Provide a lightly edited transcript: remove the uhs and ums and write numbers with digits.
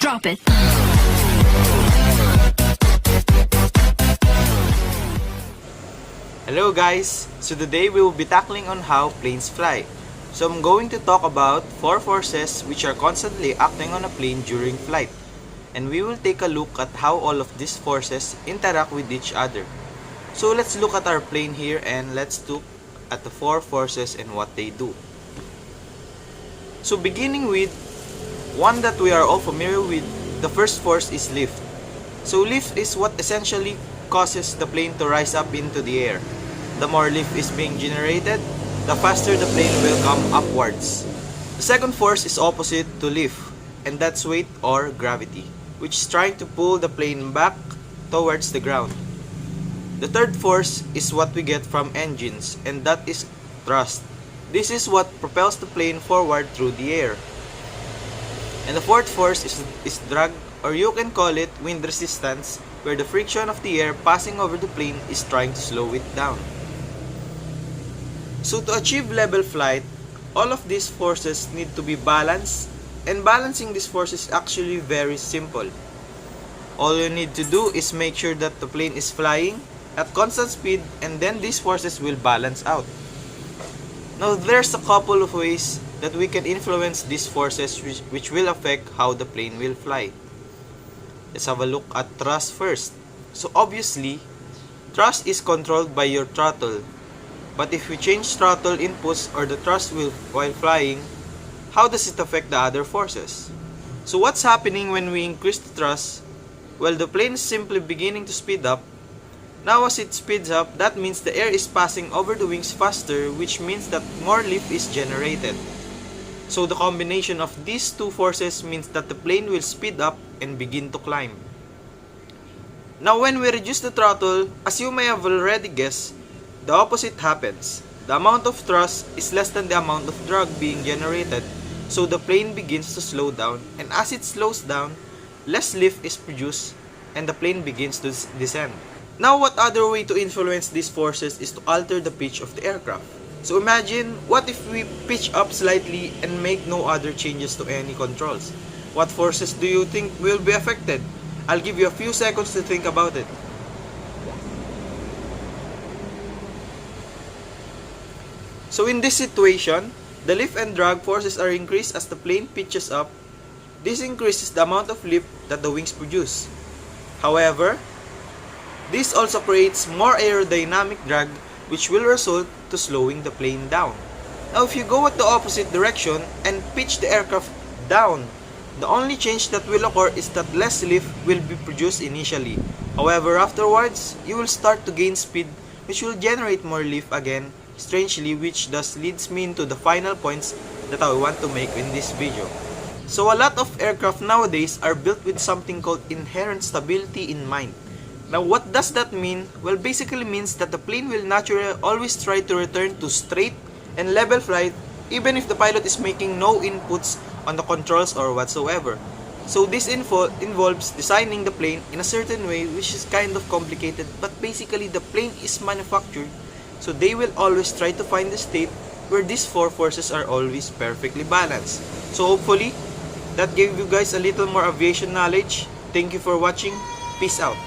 Drop it. Hello guys! So today we will be tackling on how planes fly. So I'm going to talk about 4 forces which are constantly acting on a plane during flight. And we will take a look at how all of these forces interact with each other. So let's look at our plane here and let's look at the 4 forces and what they do. So beginning with one that we are all familiar with, the first force is lift. So lift is what essentially causes the plane to rise up into the air. The more lift is being generated, the faster the plane will come upwards. The second force is opposite to lift, and that's weight or gravity, which is trying to pull the plane back towards the ground. The third force is what we get from engines, and that is thrust. This is what propels the plane forward through the air. And the fourth force is drag, or you can call it wind resistance, where the friction of the air passing over the plane is trying to slow it down. So to achieve level flight, all of these forces need to be balanced, and balancing these forces is actually very simple. All you need to do is make sure that the plane is flying at constant speed, and then these forces will balance out. Now there's a couple of ways that we can influence these forces which will affect how the plane will fly. Let's have a look at thrust first. So obviously, thrust is controlled by your throttle. But if we change throttle inputs or the thrust while flying, how does it affect the other forces? So what's happening when we increase the thrust? Well, the plane is simply beginning to speed up. Now as it speeds up, that means the air is passing over the wings faster, which means that more lift is generated. So the combination of these two forces means that the plane will speed up and begin to climb. Now when we reduce the throttle, as you may have already guessed, the opposite happens. The amount of thrust is less than the amount of drag being generated, so the plane begins to slow down, and as it slows down, less lift is produced and the plane begins to descend. Now what other way to influence these forces is to alter the pitch of the aircraft. So imagine, what if we pitch up slightly and make no other changes to any controls? What forces do you think will be affected? I'll give you a few seconds to think about it. So in this situation, the lift and drag forces are increased as the plane pitches up. This increases the amount of lift that the wings produce. However, this also creates more aerodynamic drag, which will result to slowing the plane down. Now if you go at the opposite direction and pitch the aircraft down, the only change that will occur is that less lift will be produced initially. However, afterwards, you will start to gain speed, which will generate more lift again, strangely, which thus leads me into the final points that I want to make in this video. So a lot of aircraft nowadays are built with something called inherent stability in mind. Now what does that mean? Well, basically means that the plane will naturally always try to return to straight and level flight even if the pilot is making no inputs on the controls or whatsoever. So this involves designing the plane in a certain way, which is kind of complicated, but basically the plane is manufactured, so they will always try to find a state where these 4 forces are always perfectly balanced. So hopefully that gave you guys a little more aviation knowledge. Thank you for watching. Peace out.